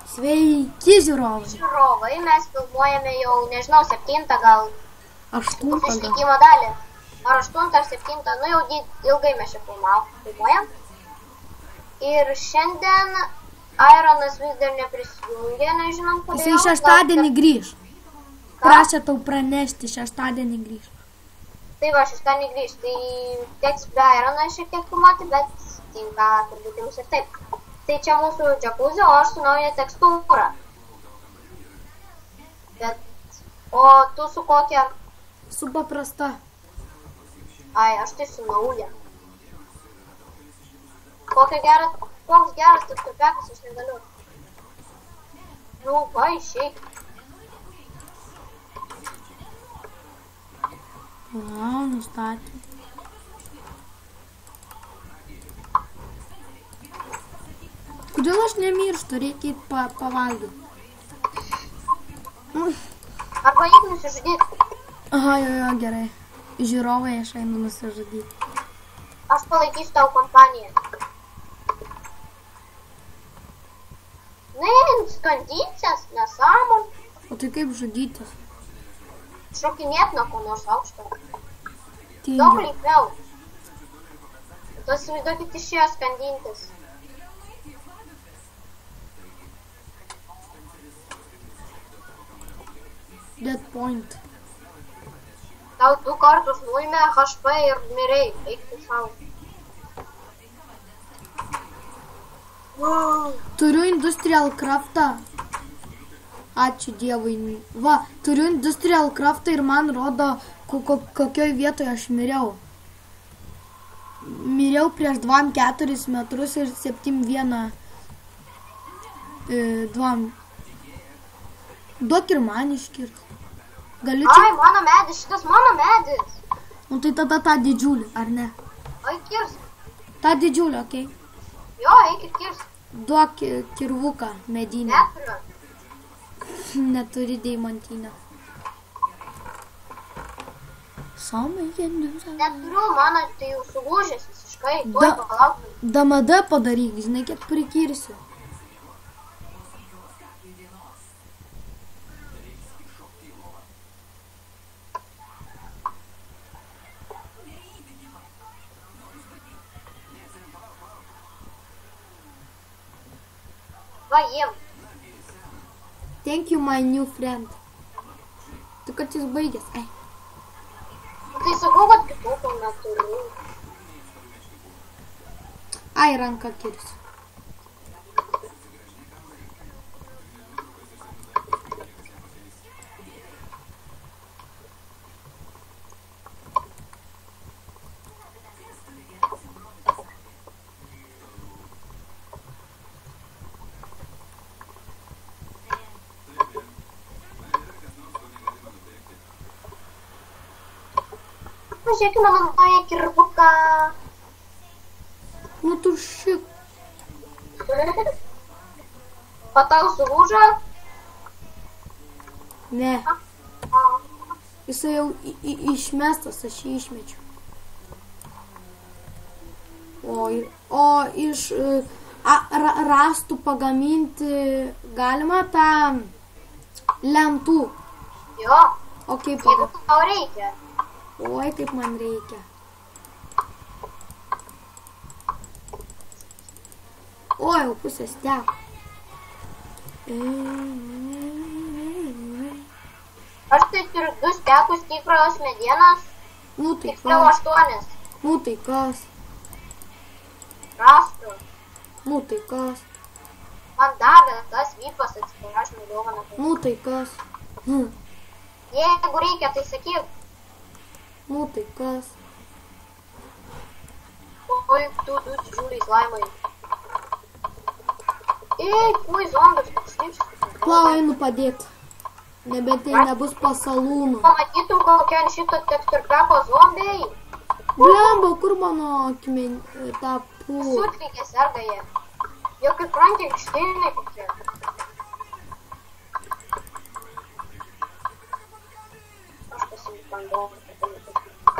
Sveiki, žiūrovai. Žiūrovai, mes filmuojame jau, nežinau, 7 gal 8 gal. išlikimo dalį. Ar 8 ar 7, nu jau ilgai mes čia filmuojam. Ir šiandien Ironas vis dar neprisijungė, nežinom kodėl. Jisai šeštadienį grįž. Prašė tau pranešti, šeštadienį grįž. Tai va, šeštadienį grįž, tai teks be Irono šiek tiek filmuoti, bet tinka turbūt jums ir taip. Tai čia mūsų džakuzė, o aš su nauja tekstūra. Bet, o tu su kokia? Su paprasta. Ai, aš tai su nauja. Koks geras tekstūrpekas, aš negaliu. Nu, va, išeik. Vau, nustatė. Kodėl aš nemirštu, reikia pavalgyti. Arba eik nusižudyti. Aha, jo, gerai. Žiūrovai, aš einu nusižudyti. Aš palaikysiu tau kompaniją. Na, skandinsias, nesąmon. O tai kaip žudytis? Šokinėt nuo ko nors aukšto. Daug Tingiu. lengviau. Tu įsivaizduokit išėjo skandintis. Dead point. Tau 2 kartus nuėmė HP ir mirei. Eik tu savo. Turiu industrial craftą. Ačiū Dievui. Va, turiu industrial craftą ir man rodo, kokioj vietoje aš miriau. Miriau prieš 2-4 metrus ir 7-1. 2. Duok ir man iškirt. Galiu čia? Ai, mano medis, šitas mano medis. Nu tai tada tą didžiulį, ar ne? Ai, kirs. Tą didžiulį, okei. Jo, eik ir kirs. Duok kirvuką medinį. Neturiu. Neturi deimantinio. Neturiu, mano tai jau sulūžęs visiškai. Tuoj palauk. DMD padaryk, žinai, kiek prikirsiu. Va, jiem. Thank you, my new friend. Tu kad jis baigęs, ai. Tai sakau, kad kitokio neturiu. Ai, ranką kirsiu. Pažiūrėkime mano naują kirvuką. Nu tu šik. O tau sulūžo? Ne. Jisai jau išmestas, aš jį išmečiau. O iš rastų pagaminti galima tą lentų. Jo. O kaip Jeigu tau reikia. Oi, kaip man reikia. Oi, jau pusės teko. Aš tai turiu 2 stekus tikros medienos. Nu tai Tiksliau kas? 8. Nu tai kas? Rastų. Nu tai kas? Man davė tas vypas atsiprašymų dovaną. Nu tai kas? Jeigu reikia, tai sakyk. Nu tai kas? Oi, tu didžiuliai slaimai. Ei, kui zombis, šlipštis. Klau, einu padėti. Nebent tai nebus pasalūnų. Pamatytum kokią ant šito teksturpeko zombiai. Blemba, kur mano tą pūlą? Sutrikė serga jie. Jau kaip Frankenšteinai kokie. Aš pasilikandau.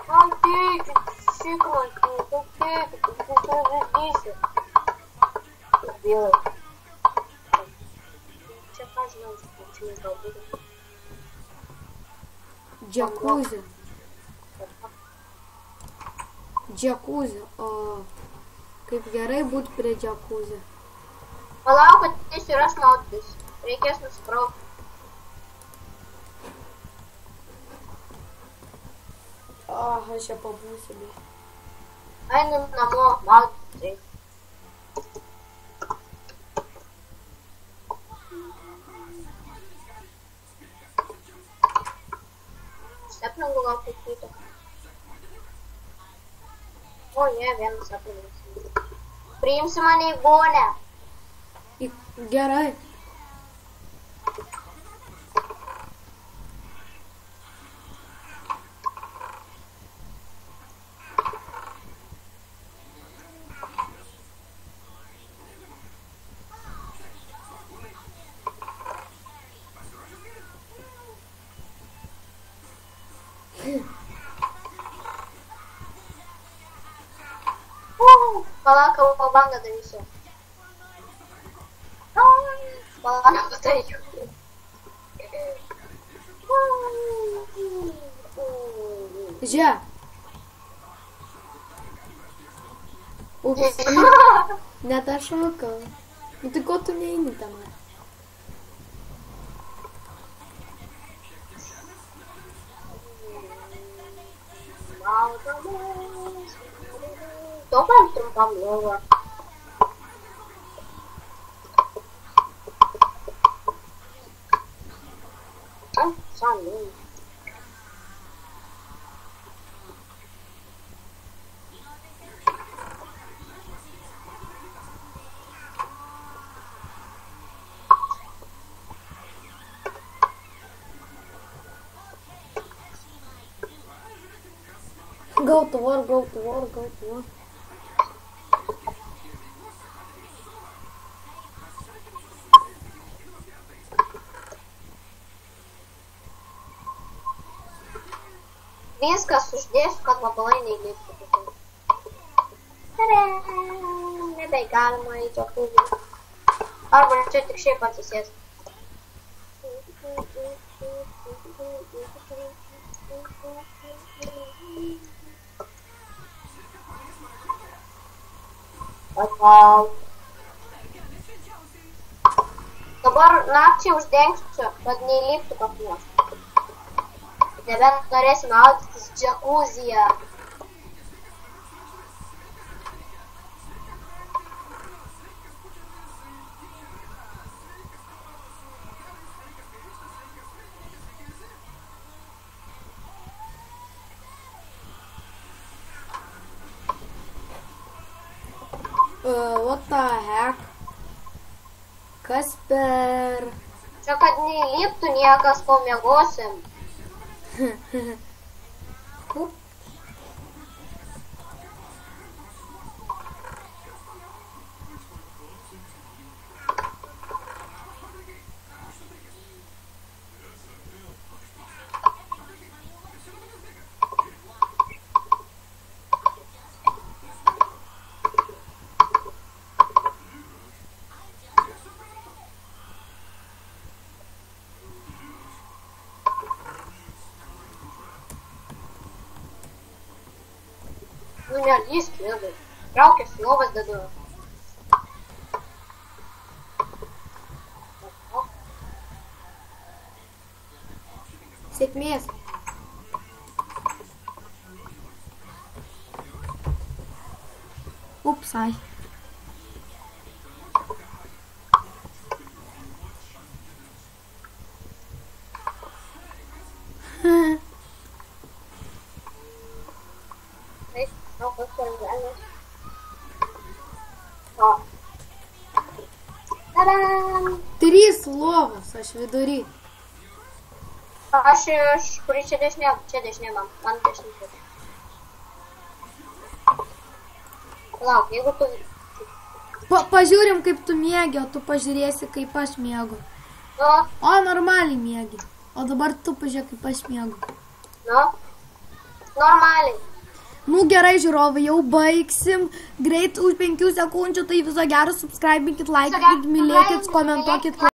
Man tėkit, šikmantį, tėkit, tu žudysi. Vėlai. nežinau, čia galbūt. Džekuzį. Džekuzį. O kaip gerai būti prie džekuzį. Palauk, kad ir aš maudytis. Reikės nusipraukti. Aš čia pabūsiu. Einu namo maudytis. Sapningu gal kaip ryto. O, ne, vienas sapningas. Priimsi mane į vonę. Gerai. Palauk, bangą darysiu. Palauk, padarysiu. Žiūrėk. Ups. Net aš šokau. Nu tai ko tu neini tenai? Topam trumpam lovą. Sąnau. Go to war, go to war, go to war. Viskas uždėsiu, kad vabalai neįliptų. Tadam! Nebegalima į džekuzį. Arba čia tik šiaip atsisės. Wow. Dabar nakčiai uždengsiu, kad neįliptų kas nors. Nebent norėsim maudytis džekuzyje. What the heck? Kas per... Čia kad neįliptų niekas, kol miegosim. Nu, nelįsk, vidai. Traukės lovas dedu. Sėkmės. Ups, ai. Trys lovos, aš vidury. Aš kurį čia dešinė man dešinė. Lauk, jeigu tu... Pažiūrim, kaip tu miegi, o tu pažiūrėsi, kaip aš miegu. Nu? O, normaliai miegi. O dabar tu pažiūrėk, kaip aš miegu. Nu? Normaliai. Nu gerai, žiūrovai, jau baigsim. Greit už 5 sekundžių, tai viso gero, subscribinkit, laikykit, mylėkit, komentuokit.